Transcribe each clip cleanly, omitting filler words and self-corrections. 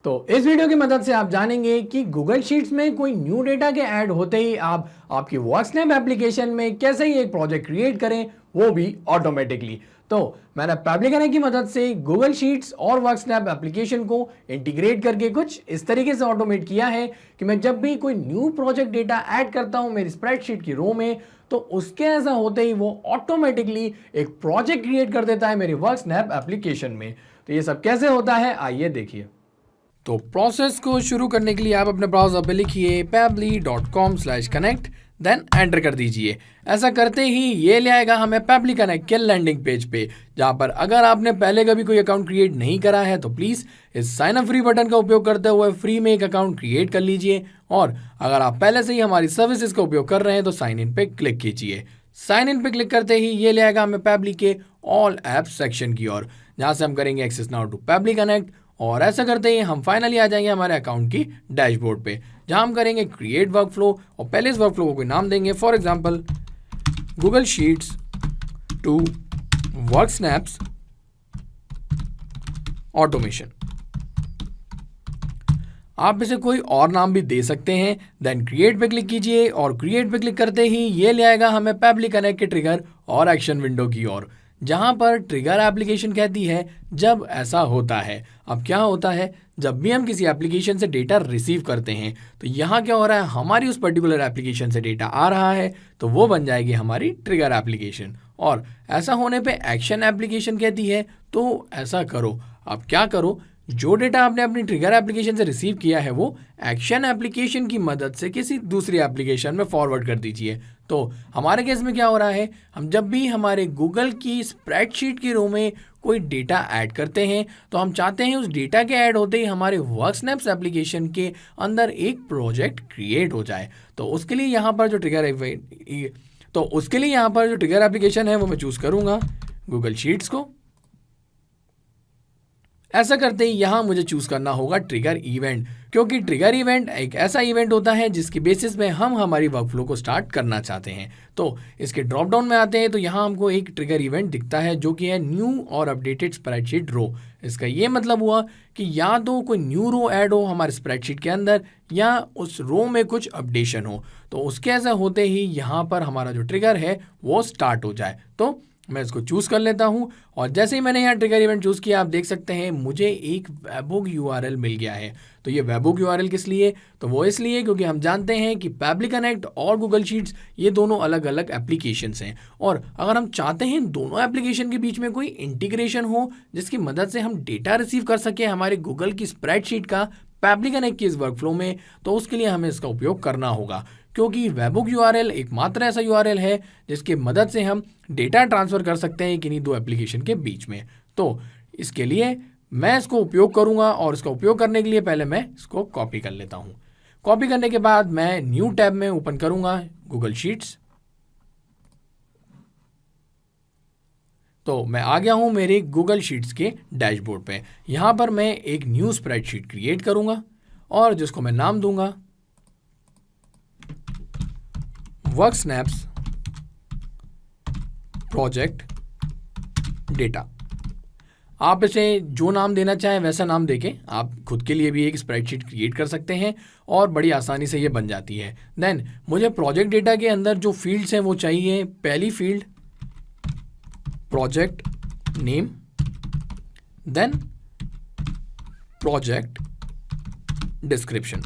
तो इस वीडियो की मदद से आप जानेंगे कि गूगल शीट्स में कोई न्यू डेटा के ऐड होते ही आप आपकी वर्कस्नैप एप्लीकेशन में कैसे ही एक प्रोजेक्ट क्रिएट करें, वो भी ऑटोमेटिकली। तो मैंने पब्लिक आने की मदद से गूगल शीट्स और वर्कस्नैप एप्लीकेशन को इंटीग्रेट करके कुछ इस तरीके से ऑटोमेट किया है कि मैं जब भी कोई न्यू प्रोजेक्ट डेटा ऐड करता हूं मेरी स्प्रेडशीट की रो में, तो उसके ऐसा होते ही वो ऑटोमेटिकली एक प्रोजेक्ट क्रिएट कर देता है मेरी वर्कस्नैप एप्लीकेशन में। तो ये सब कैसे होता है, आइए देखिए। तो प्रोसेस को शुरू करने के लिए आप अपने ब्राउज़र पे लिखिए pabbly.com/connect, देन एंटर कर दीजिए। ऐसा करते ही ये ले आएगा हमें पैबली कनेक्ट के लैंडिंग पेज पे, जहाँ पर अगर आपने पहले कभी कोई अकाउंट क्रिएट नहीं करा है तो प्लीज़ इस साइन अप फ्री बटन का उपयोग करते हुए फ्री में एक अकाउंट क्रिएट कर लीजिए। और अगर आप पहले से ही हमारी सर्विसेज का उपयोग कर रहे हैं तो साइन इन पे क्लिक कीजिए। साइन इन पे क्लिक करते ही ये ले आएगा हमें पैबली के ऑल ऐप्स सेक्शन की ओर, जहाँ से हम करेंगे एक्सेस नाउ टू पैबली कनेक्ट। और ऐसा करते ही हम फाइनली आ जाएंगे हमारे अकाउंट की डैशबोर्ड पे, जहां हम करेंगे क्रिएट वर्कफ्लो और पहले इस वर्कफ्लो को कोई नाम देंगे, for example Google sheets to Worksnaps automation. आप इसे कोई और नाम भी दे सकते हैं। देन क्रिएट पे क्लिक कीजिए और क्रिएट पे क्लिक करते ही ये ले आएगा हमें पैबली कनेक्ट के ट्रिगर और एक्शन विंडो की ओर, जहां पर ट्रिगर एप्लीकेशन कहती है जब ऐसा होता है। अब क्या होता है, जब भी हम किसी एप्लीकेशन से डेटा रिसीव करते हैं तो यहाँ क्या हो रहा है, हमारी उस पर्टिकुलर एप्लीकेशन से डेटा आ रहा है तो वो बन जाएगी हमारी ट्रिगर एप्लीकेशन। और ऐसा होने पे एक्शन एप्लीकेशन कहती है तो ऐसा करो। अब क्या करो, जो डेटा आपने अपनी ट्रिगर एप्लीकेशन से रिसीव किया है वो एक्शन एप्लीकेशन की मदद से किसी दूसरी एप्लीकेशन में फॉरवर्ड कर दीजिए। तो हमारे केस में क्या हो रहा है, हम जब भी हमारे गूगल की स्प्रेडशीट की रो में कोई डेटा ऐड करते हैं तो हम चाहते हैं उस डेटा के ऐड होते ही हमारे वर्कस्नैप्स एप्लीकेशन के अंदर एक प्रोजेक्ट क्रिएट हो जाए। तो उसके लिए यहाँ पर जो ट्रिगर एप्लीकेशन है वो मैं चूज़ करूँगा गूगल शीट्स को। ऐसा करते ही यहाँ मुझे चूज करना होगा ट्रिगर इवेंट, क्योंकि ट्रिगर इवेंट एक ऐसा इवेंट होता है जिसकी बेसिस पे हम हमारी वर्कफ्लो को स्टार्ट करना चाहते हैं। तो इसके ड्रॉप डाउन में आते हैं तो यहाँ हमको एक ट्रिगर इवेंट दिखता है जो कि है न्यू और अपडेटेड स्प्रेडशीट रो। इसका ये मतलब हुआ कि या तो कोई न्यू रो ऐड हो हमारे स्प्रेडशीट के अंदर या उस रो में कुछ अपडेशन हो, तो उसके ऐसा होते ही यहाँ पर हमारा जो ट्रिगर है वो स्टार्ट हो जाए। तो मैं इसको चूज़ कर लेता हूँ और जैसे ही मैंने यहाँ ट्रिगर इवेंट चूज़ किया, आप देख सकते हैं मुझे एक वेबहुक यूआरएल मिल गया है। तो ये वेबहुक यूआरएल किस लिए, तो वो इसलिए क्योंकि हम जानते हैं कि पैबली कनेक्ट और गूगल शीट्स ये दोनों अलग अलग एप्लीकेशंस हैं, और अगर हम चाहते हैं दोनों एप्लीकेशन के बीच में कोई इंटीग्रेशन हो जिसकी मदद से हम डेटा रिसीव कर सके हमारे गूगल की स्प्रेडशीट का पैबली कनेक्ट की इस वर्कफ्लो में, तो उसके लिए हमें इसका उपयोग करना होगा। क्योंकि वेबहुक यूआरएल एकमात्र ऐसा यूआरएल है जिसकी मदद से हम डेटा ट्रांसफ़र कर सकते हैं किन्हीं दो एप्लीकेशन के बीच में। तो इसके लिए मैं इसको उपयोग करूंगा और इसका उपयोग करने के लिए पहले मैं इसको कॉपी कर लेता हूं। कॉपी करने के बाद मैं न्यू टैब में ओपन करूंगा गूगल शीट्स। तो मैं आ गया हूं मेरे गूगल शीट्स के डैशबोर्ड पे। यहां पर मैं एक न्यू स्प्रेडशीट क्रिएट करूंगा और जिसको मैं नाम दूंगा वर्कस्नैप्स प्रोजेक्ट डेटा। आप इसे जो नाम देना चाहें वैसा नाम देके आप खुद के लिए भी एक स्प्रेडशीट क्रिएट कर सकते हैं और बड़ी आसानी से ये बन जाती है। देन मुझे प्रोजेक्ट डेटा के अंदर जो फील्ड्स हैं वो चाहिए। पहली field project name, then project description.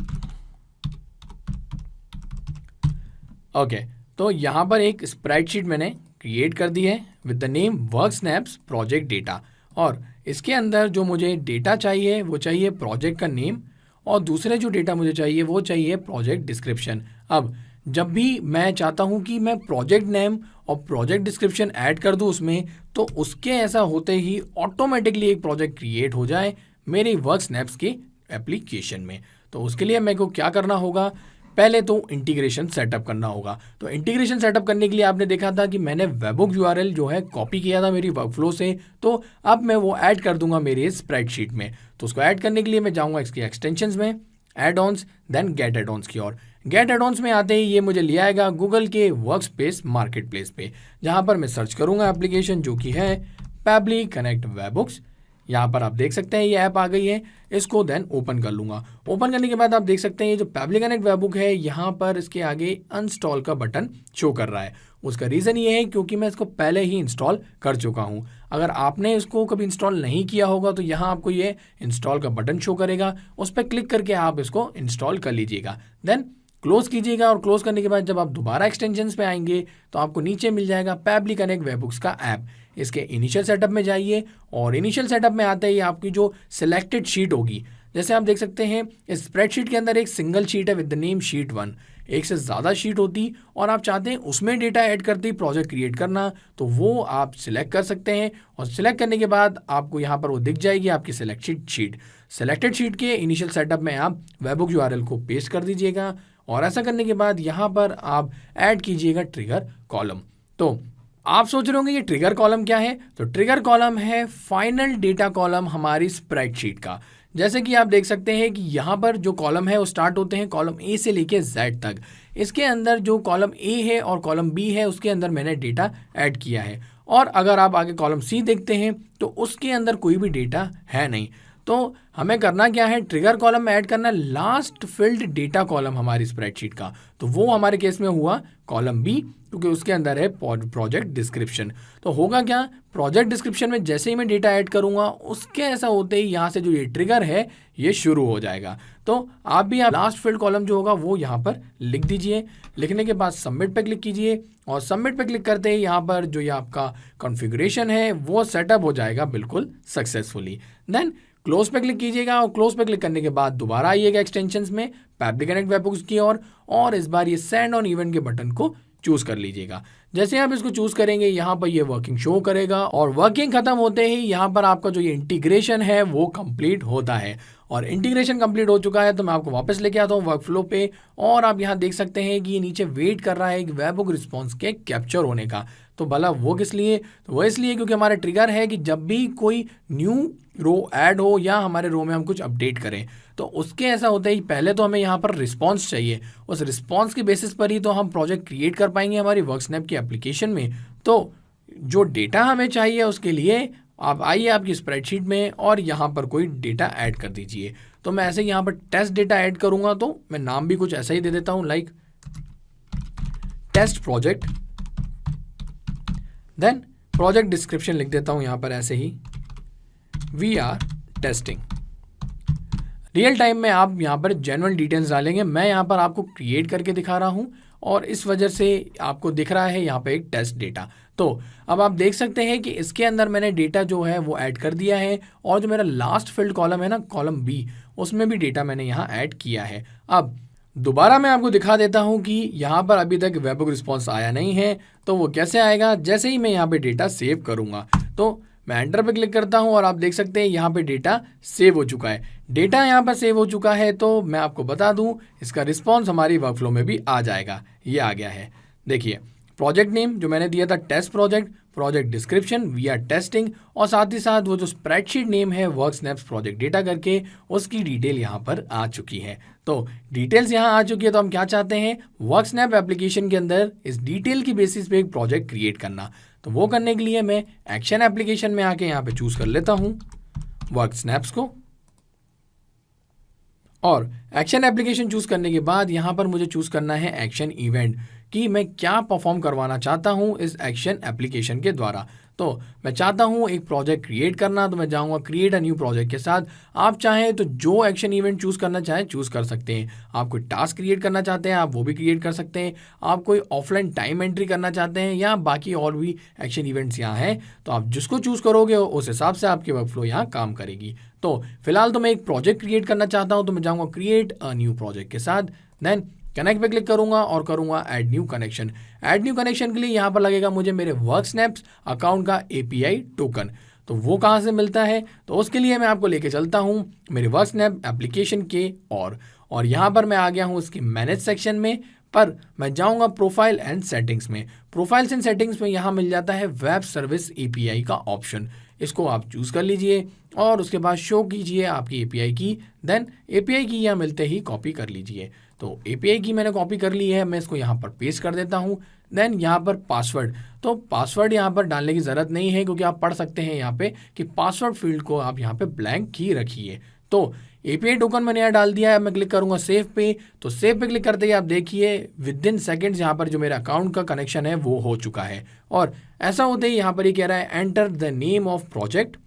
Okay, तो यहाँ पर एक स्प्रेडशीट मैंने क्रिएट कर दी है with the name Worksnaps project data, और इसके अंदर जो मुझे डेटा चाहिए वो चाहिए प्रोजेक्ट का नेम, और दूसरे जो डेटा मुझे चाहिए वो चाहिए प्रोजेक्ट डिस्क्रिप्शन। अब जब भी मैं चाहता हूँ कि मैं प्रोजेक्ट नेम और प्रोजेक्ट डिस्क्रिप्शन ऐड कर दूँ उसमें, तो उसके ऐसा होते ही ऑटोमेटिकली एक प्रोजेक्ट क्रिएट हो जाए मेरे वर्कस्नैप्स के एप्लीकेशन में। तो उसके लिए मेरे को क्या करना होगा, पहले तो इंटीग्रेशन सेटअप करना होगा। तो इंटीग्रेशन सेटअप करने के लिए आपने देखा था कि मैंने वेबहुक यूआरएल जो है कॉपी किया था मेरी वर्कफ्लो से, तो अब मैं वो ऐड कर दूंगा मेरे स्प्रेडशीट में। तो उसको ऐड करने के लिए मैं जाऊंगा इसकी एक्सटेंशंस में, add ons, then get add ons की ओर। गेट एड ऑन्स में आते ही ये मुझे ले आएगा गूगल के वर्कस्पेस मार्केट प्लेस पे, जहाँ पर मैं सर्च करूँगा एप्लीकेशन जो कि है पैबली कनेक्ट वेबहुक्स। यहाँ पर आप देख सकते हैं ये ऐप आ गई है। इसको देन ओपन कर लूँगा। ओपन करने के बाद आप देख सकते हैं ये जो पैबली कनेक्ट वेबबुक है यहाँ पर इसके आगे अनस्टॉल का बटन शो कर रहा है। उसका रीज़न ये है क्योंकि मैं इसको पहले ही इंस्टॉल कर चुका हूँ। अगर आपने इसको कभी इंस्टॉल नहीं किया होगा तो यहाँ आपको ये इंस्टॉल का बटन शो करेगा, उस पर क्लिक करके आप इसको इंस्टॉल कर लीजिएगा। देन क्लोज कीजिएगा और क्लोज करने के बाद जब आप दोबारा एक्सटेंशंस पे आएंगे तो आपको नीचे मिल जाएगा पैबली कनेक्ट वेबबुक्स का ऐप। इसके इनिशियल सेटअप में जाइए और इनिशियल सेटअप में आते ही आपकी जो सिलेक्टेड शीट होगी, जैसे आप देख सकते हैं इस स्प्रेडशीट के अंदर एक सिंगल शीट है विद द नेम शीट 1। एक से ज़्यादा शीट होती और आप चाहते हैं उसमें डेटा ऐड करते ही प्रोजेक्ट क्रिएट करना, तो वो आप सिलेक्ट कर सकते हैं। और सिलेक्ट करने के बाद आपको यहाँ पर वो दिख जाएगी आपकी सिलेक्टेड शीट। सिलेक्टेड शीट के इनिशियल सेटअप में आप वेबबुक यूआरएल को पेस्ट कर दीजिएगा और ऐसा करने के बाद यहाँ पर आप ऐड कीजिएगा ट्रिगर कॉलम। तो आप सोच रहे होंगे ये ट्रिगर कॉलम क्या है, तो ट्रिगर कॉलम है फाइनल डेटा कॉलम हमारी स्प्रेडशीट का। जैसे कि आप देख सकते हैं कि यहाँ पर जो कॉलम है वो स्टार्ट होते हैं कॉलम ए से लेके जेड तक। इसके अंदर जो कॉलम ए है और कॉलम बी है उसके अंदर मैंने डेटा ऐड किया है। और अगर आप आगे कॉलम सी देखते हैं तो उसके अंदर कोई भी डेटा है नहीं। तो हमें करना क्या है, ट्रिगर कॉलम में ऐड करना लास्ट फिल्ड डेटा कॉलम हमारी स्प्रेडशीट का। तो वो हमारे केस में हुआ कॉलम बी, क्योंकि उसके अंदर है प्रोजेक्ट डिस्क्रिप्शन। तो होगा क्या, प्रोजेक्ट डिस्क्रिप्शन में जैसे ही मैं डेटा ऐड करूंगा उसके ऐसा होते ही यहाँ से जो ये ट्रिगर है ये शुरू हो जाएगा। तो आप भी लास्ट फील्ड कॉलम जो होगा वो यहाँ पर लिख दीजिए। लिखने के बाद सबमिट पे क्लिक कीजिए और सबमिट पे क्लिक करते ही यहाँ पर जो ये आपका कॉन्फ़िगरेशन है वो सेटअप हो जाएगा बिल्कुल सक्सेसफुली। देन क्लोज पे क्लिक कीजिएगा और क्लोज पे क्लिक करने के बाद दोबारा आइएगा एक्सटेंशंस में पैबली कनेक्ट वेबबुक्स की ओर और इस बार ये सेंड ऑन इवेंट के बटन को चूज कर लीजिएगा। जैसे आप इसको चूज करेंगे यहाँ पर ये वर्किंग शो करेगा और वर्किंग खत्म होते ही यहाँ पर आपका जो ये इंटीग्रेशन है वो कंप्लीट होता है। और इंटीग्रेशन कंप्लीट हो चुका है तो मैं आपको वापस लेके आता हूँ वर्कफ्लो पे और आप यहाँ देख सकते हैं कि ये नीचे वेट कर रहा है एक वेबबुक रिस्पॉन्स के कैप्चर होने का। तो भला वो किस लिए, तो वो इसलिए क्योंकि हमारा ट्रिगर है कि जब भी कोई न्यू रो ऐड हो या हमारे रो में हम कुछ अपडेट करें तो उसके ऐसा होता है पहले तो हमें यहाँ पर रिस्पॉन्स चाहिए। उस रिस्पॉन्स के बेसिस पर ही तो हम प्रोजेक्ट क्रिएट कर पाएंगे हमारी वर्कस्नैप की एप्लीकेशन में। तो जो डेटा हमें चाहिए उसके लिए आप आइए आपकी स्प्रेडशीट में और यहाँ पर कोई डेटा ऐड कर दीजिए। तो मैं ऐसे यहाँ पर टेस्ट डेटा ऐड करूँगा तो मैं नाम भी कुछ ऐसा ही दे देता हूँ like test project. Then project description लिख देता हूँ यहाँ पर ऐसे ही we are testing. Real time में आप यहाँ पर जेन्युइन डिटेल्स डालेंगे। मैं यहाँ पर आपको क्रिएट करके दिखा रहा हूँ और इस वजह से आपको दिख रहा है यहाँ पे एक टेस्ट डेटा। तो अब आप देख सकते हैं कि इसके अंदर मैंने डेटा जो है वो ऐड कर दिया है और जो मेरा लास्ट फील्ड कॉलम है ना कॉलम बी, उसमें भी डेटा मैंने यहाँ ऐड किया है। अब दोबारा मैं आपको दिखा देता हूँ कि यहाँ पर अभी तक वेबबुक रिस्पॉन्स आया नहीं है। तो वो कैसे आएगा, जैसे ही मैं यहाँ पे डेटा सेव करूँगा तो मैं एंटर पे क्लिक करता हूँ और आप देख सकते हैं यहाँ पे डेटा सेव हो चुका है। डेटा यहाँ पर सेव हो चुका है तो मैं आपको बता दूँ इसका रिस्पॉन्स हमारी वर्कफ्लो में भी आ जाएगा। ये आ गया है, देखिए प्रोजेक्ट नेम जो मैंने दिया था test project, project description we are testing और साथ ही साथ वो जो स्प्रेडशीट नेम है वर्कस्नैप्स प्रोजेक्ट डेटा करके उसकी डिटेल यहाँ पर आ चुकी है। तो डिटेल्स यहाँ आ चुकी है तो हम क्या चाहते हैं, वर्कस्नैप एप्लीकेशन के अंदर इस डिटेल की बेसिस पे एक प्रोजेक्ट क्रिएट करना। तो वो करने के लिए मैं एक्शन एप्लीकेशन में आके यहाँ पे चूज कर लेता हूँ वर्कस्नैप्स को और एक्शन एप्लीकेशन चूज करने के बाद यहाँ पर मुझे चूज करना है एक्शन इवेंट कि मैं क्या परफॉर्म करवाना चाहता हूँ इस एक्शन एप्लीकेशन के द्वारा। तो मैं चाहता हूँ एक प्रोजेक्ट क्रिएट करना, तो मैं जाऊँगा क्रिएट अ न्यू प्रोजेक्ट के साथ। आप चाहें तो जो एक्शन इवेंट चूज़ करना चाहें चूज़ कर सकते हैं। आप कोई टास्क क्रिएट करना चाहते हैं आप वो भी क्रिएट कर सकते हैं। आप कोई ऑफलाइन टाइम एंट्री करना चाहते हैं या बाकी और भी एक्शन इवेंट्स यहाँ हैं, तो आप जिसको चूज़ करोगे उस हिसाब से आपकी वर्कफ्लो यहाँ काम करेगी। तो फिलहाल तो मैं एक प्रोजेक्ट क्रिएट करना चाहता हूँ तो मैं जाऊँगा क्रिएट अ न्यू प्रोजेक्ट के साथ। देन कनेक्ट पे क्लिक करूंगा और करूंगा add new connection. Add new connection के लिए यहाँ पर लगेगा मुझे मेरे वर्कस्नैप्स अकाउंट का API टोकन। तो वो कहाँ से मिलता है, तो उसके लिए मैं आपको लेके चलता हूँ मेरे वर्कस्नैप एप्लीकेशन के और यहाँ पर मैं आ गया हूँ इसके मैनेज सेक्शन में। पर मैं जाऊँगा प्रोफाइल एंड सेटिंग्स में। प्रोफाइल्स एंड सेटिंग्स में यहाँ मिल जाता है वेब सर्विस API का ऑप्शन। इसको आप चूज़ कर लीजिए और उसके बाद शो कीजिए आपकी API की। देन API की यहाँ मिलते ही कॉपी कर लीजिए। तो API की मैंने कॉपी कर ली है, मैं इसको यहाँ पर पेस्ट कर देता हूँ। देन यहाँ पर पासवर्ड, तो पासवर्ड यहाँ पर डालने की ज़रूरत नहीं है क्योंकि आप पढ़ सकते हैं यहाँ पे कि पासवर्ड फील्ड को आप यहाँ पे ब्लैंक ही रखिए। तो एपीआई टोकन मैंने यहाँ डाल दिया है। मैं क्लिक करूँगा सेव पे, तो सेव पे क्लिक करते ही आप देखिए विद इन सेकेंड्स यहाँ पर जो मेरा अकाउंट का कनेक्शन है वो हो चुका है। और ऐसा होते ही यहाँ पर ये कह रहा है enter the name of project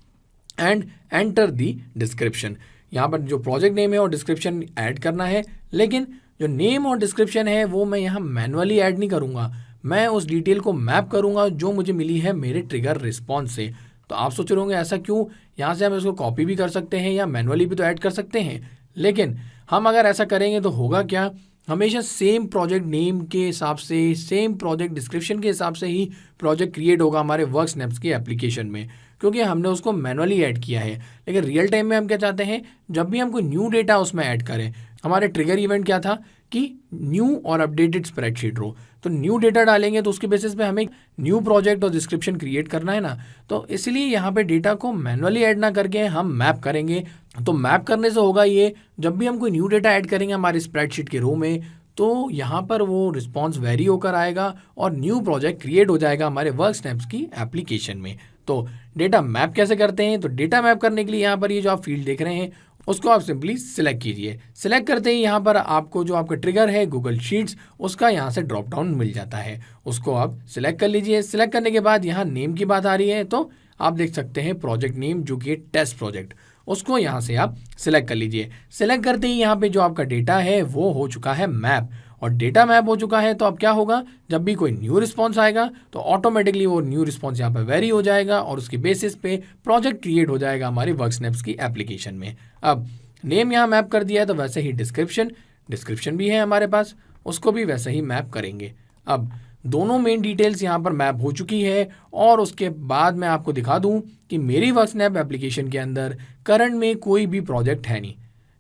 and enter the description. यहाँ पर जो प्रोजेक्ट नेम है और डिस्क्रिप्शन ऐड करना है, लेकिन जो नेम और डिस्क्रिप्शन है वो मैं यहाँ मैनुअली ऐड नहीं करूँगा, मैं उस डिटेल को मैप करूँगा जो मुझे मिली है मेरे ट्रिगर रिस्पॉन्स से। तो आप सोच रहे होंगे ऐसा क्यों, यहाँ से हम इसको कॉपी भी कर सकते हैं या मैनुअली भी तो ऐड कर सकते हैं, लेकिन हम अगर ऐसा करेंगे तो होगा क्या, हमेशा सेम प्रोजेक्ट नेम के हिसाब से, सेम प्रोजेक्ट डिस्क्रिप्शन के हिसाब से ही प्रोजेक्ट क्रिएट होगा हमारे वर्कस्नैप्स की एप्लीकेशन में, क्योंकि हमने उसको मैनुअली ऐड किया है। लेकिन रियल टाइम में हम क्या चाहते हैं, जब भी हम कोई न्यू डेटा उसमें ऐड करें, हमारे ट्रिगर इवेंट क्या था कि न्यू और अपडेटेड स्प्रेडशीट रो, तो न्यू डेटा डालेंगे तो उसके बेसिस पे हमें न्यू प्रोजेक्ट और डिस्क्रिप्शन क्रिएट करना है ना, तो इसलिए यहाँ पे डेटा को मैनुअली ऐड ना करके हम मैप करेंगे। तो मैप करने से होगा ये, जब भी हम कोई न्यू डेटा ऐड करेंगे हमारी स्प्रेडशीट के रो में, तो यहाँ पर वो रिस्पॉन्स वेरी होकर आएगा और न्यू प्रोजेक्ट क्रिएट हो जाएगा हमारे वर्कस्नैप्स की एप्लीकेशन में। तो डेटा मैप कैसे करते हैं, तो डेटा मैप करने के लिए यहाँ पर ये जो आप फील्ड देख रहे हैं उसको आप सिंपली सिलेक्ट कीजिए। सिलेक्ट करते ही यहाँ पर आपको जो आपका ट्रिगर है गूगल शीट्स, उसका यहाँ से ड्रॉप डाउन मिल जाता है, उसको आप सिलेक्ट कर लीजिए। सिलेक्ट करने के बाद यहाँ नेम की बात आ रही है, तो आप देख सकते हैं प्रोजेक्ट नेम जो कि टेस्ट प्रोजेक्ट, उसको यहाँ से आप सिलेक्ट कर लीजिए। सिलेक्ट करते ही यहाँ पे जो आपका डेटा है वो हो चुका है मैप, और डेटा मैप हो चुका है तो अब क्या होगा, जब भी कोई न्यू रिस्पॉन्स आएगा तो ऑटोमेटिकली वो न्यू रिस्पॉन्स यहाँ पर वेरी हो जाएगा और उसके बेसिस पे प्रोजेक्ट क्रिएट हो जाएगा हमारी वर्कस्नैप्स की एप्लीकेशन में। अब नेम यहाँ मैप कर दिया है तो वैसे ही डिस्क्रिप्शन भी है हमारे पास, उसको भी वैसे ही मैप करेंगे। अब दोनों मेन डिटेल्स यहाँ पर मैप हो चुकी है, और उसके बाद मैं आपको दिखा दूँ कि मेरी वर्कस्नैप एप्लीकेशन के अंदर करंट में कोई भी प्रोजेक्ट है नहीं।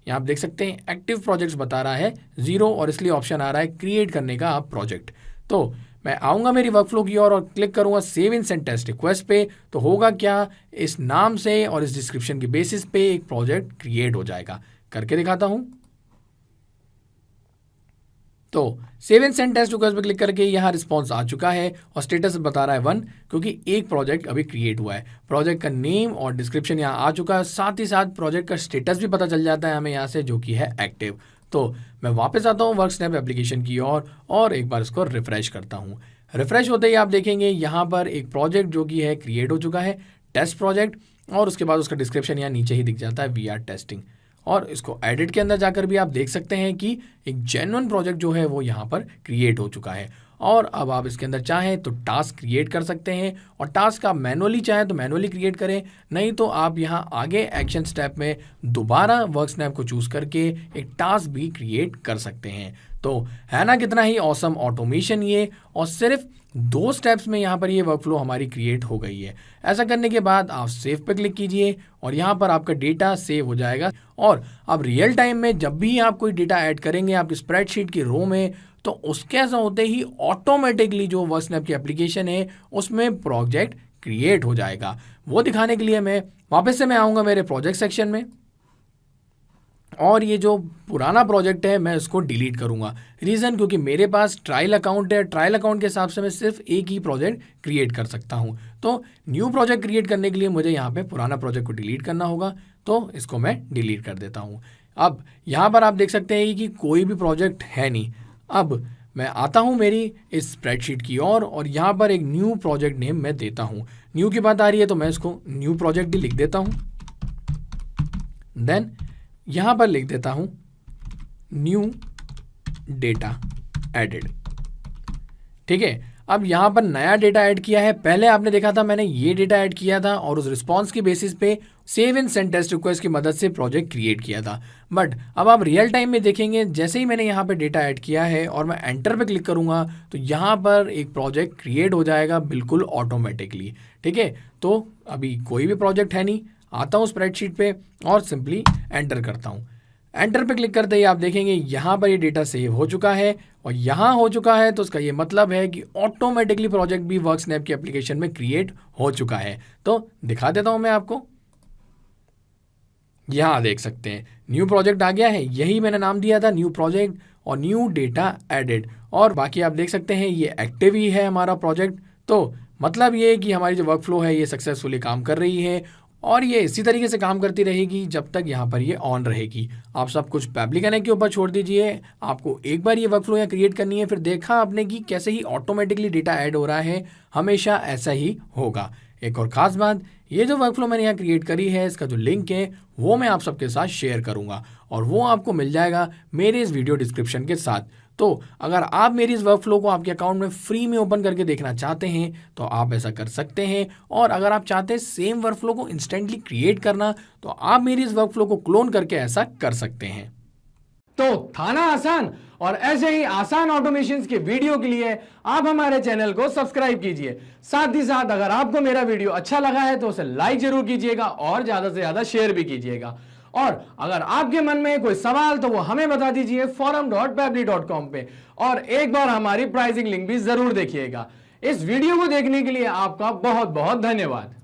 यहाँ आप देख सकते हैं एक्टिव प्रोजेक्ट्स बता रहा है 0, और इसलिए ऑप्शन आ रहा है क्रिएट करने का आप प्रोजेक्ट। तो मैं आऊँगा मेरी वर्कफ्लो की और क्लिक करूँगा save and send test request पे, तो होगा क्या, इस नाम से और इस डिस्क्रिप्शन के बेसिस पे एक प्रोजेक्ट क्रिएट हो जाएगा। करके दिखाता हूँ। तो save and send test request पे क्लिक करके यहाँ रिस्पॉन्स आ चुका है और स्टेटस बता रहा है 1, क्योंकि एक प्रोजेक्ट अभी क्रिएट हुआ है। प्रोजेक्ट का नेम और डिस्क्रिप्शन यहाँ आ चुका है, साथ ही साथ प्रोजेक्ट का स्टेटस भी पता चल जाता है हमें यहाँ से, जो कि है एक्टिव। तो मैं वापस आता हूँ वर्कस्नैप एप्लीकेशन की ओर और एक बार इसको रिफ्रेश करता हूँ। रिफ्रेश होते ही आप देखेंगे यहाँ पर एक प्रोजेक्ट जो कि है क्रिएट हो चुका है, टेस्ट प्रोजेक्ट, और उसके बाद उसका डिस्क्रिप्शन यहाँ नीचे ही दिख जाता है वी आर टेस्टिंग। और इसको एडिट के अंदर जाकर भी आप देख सकते हैं कि एक जेन्युइन प्रोजेक्ट जो है वो यहाँ पर क्रिएट हो चुका है। और अब आप इसके अंदर चाहें तो टास्क क्रिएट कर सकते हैं, और टास्क आप मैनुअली चाहें तो मैनुअली क्रिएट करें, नहीं तो आप यहाँ आगे एक्शन स्टेप में दोबारा वर्कस्नैप को चूज़ करके एक टास्क भी क्रिएट कर सकते हैं। तो है ना कितना ही ऑसम ऑटोमेशन ये, और सिर्फ 2 स्टेप्स में यहाँ पर ये वर्कफ्लो हमारी क्रिएट हो गई है। ऐसा करने के बाद आप सेव पे क्लिक कीजिए और यहाँ पर आपका डेटा सेव हो जाएगा। और अब रियल टाइम में जब भी आप कोई डेटा ऐड करेंगे आपकी स्प्रेडशीट की रो में, तो उसके ऐसा होते ही ऑटोमेटिकली जो वर्कस्नैप की एप्लीकेशन है उसमें प्रोजेक्ट क्रिएट हो जाएगा। वो दिखाने के लिए मैं वापस से आऊँगा मेरे प्रोजेक्ट सेक्शन में, और ये जो पुराना प्रोजेक्ट है मैं इसको डिलीट करूंगा। रीज़न, क्योंकि मेरे पास ट्रायल अकाउंट है, ट्रायल अकाउंट के हिसाब से मैं सिर्फ एक ही प्रोजेक्ट क्रिएट कर सकता हूं। तो न्यू प्रोजेक्ट क्रिएट करने के लिए मुझे यहाँ पे पुराना प्रोजेक्ट को डिलीट करना होगा, तो इसको मैं डिलीट कर देता हूँ। अब यहाँ पर आप देख सकते हैं कि कोई भी प्रोजेक्ट है नहीं। अब मैं आता हूँ मेरी इस स्प्रेडशीट की ओर और यहाँ पर एक न्यू प्रोजेक्ट नेम मैं देता हूँ। न्यू की बात आ रही है तो मैं इसको न्यू प्रोजेक्ट ही लिख देता हूँ। देन यहाँ पर लिख देता हूँ न्यू डेटा एडेड। ठीक है, अब यहाँ पर नया डेटा ऐड किया है। पहले आपने देखा था मैंने ये डेटा ऐड किया था और उस रिस्पॉन्स की बेसिस पे save and send test request की मदद से प्रोजेक्ट क्रिएट किया था। बट अब आप रियल टाइम में देखेंगे, जैसे ही मैंने यहाँ पे डेटा ऐड किया है और मैं एंटर पे क्लिक करूँगा तो यहाँ पर एक प्रोजेक्ट क्रिएट हो जाएगा बिल्कुल ऑटोमेटिकली। ठीक है, तो अभी कोई भी प्रोजेक्ट है नहीं। आता हूँ स्प्रेडशीट पे और सिंपली एंटर करता हूँ। एंटर पे क्लिक करते ही आप देखेंगे यहाँ पर ये डेटा सेव हो चुका है और यहाँ हो चुका है, तो उसका ये मतलब है कि ऑटोमेटिकली प्रोजेक्ट भी वर्कस्नैप की एप्लीकेशन में क्रिएट हो चुका है। तो दिखा देता हूँ मैं आपको, यहाँ देख सकते हैं न्यू प्रोजेक्ट आ गया है, यही मैंने नाम दिया था न्यू प्रोजेक्ट, और न्यू डेटा एडेड। और बाकी आप देख सकते हैं ये एक्टिव ही है हमारा प्रोजेक्ट। तो मतलब ये है कि हमारी जो वर्क फ्लो है ये सक्सेसफुली काम कर रही है और ये इसी तरीके से काम करती रहेगी जब तक यहाँ पर ये ऑन रहेगी। आप सब कुछ पब्लिक एनए के ऊपर छोड़ दीजिए। आपको एक बार ये वर्क फ्लो यहाँ क्रिएट करनी है, फिर देखा आपने कि कैसे ही ऑटोमेटिकली डेटा ऐड हो रहा है, हमेशा ऐसा ही होगा। एक और ख़ास बात, ये जो वर्क फ्लो मैंने यहाँ क्रिएट करी है इसका जो लिंक है वो मैं आप सबके साथ शेयर करूँगा और वो आपको मिल जाएगा मेरे इस वीडियो डिस्क्रिप्शन के साथ। तो अगर आप मेरी इस वर्क फ्लो को आपके अकाउंट में फ्री में ओपन करके देखना चाहते हैं तो आप ऐसा कर सकते हैं। और अगर आप चाहते हैं सेम वर्क फ्लो को इंस्टेंटली क्रिएट करना तो आप मेरी इस वर्क फ्लो को क्लोन करके ऐसा कर सकते हैं। तो था ना आसान। और ऐसे ही आसान ऑटोमेशन के वीडियो के लिए आप हमारे चैनल को सब्सक्राइब कीजिए। साथ ही साथ अगर आपको मेरा वीडियो अच्छा लगा है तो उसे लाइक जरूर कीजिएगा और ज्यादा से ज्यादा शेयर भी कीजिएगा। और अगर आपके मन में कोई सवाल तो वो हमें बता दीजिए forum.pabbly.com पे। और एक बार हमारी प्राइसिंग लिंक भी जरूर देखिएगा। इस वीडियो को देखने के लिए आपका बहुत बहुत धन्यवाद।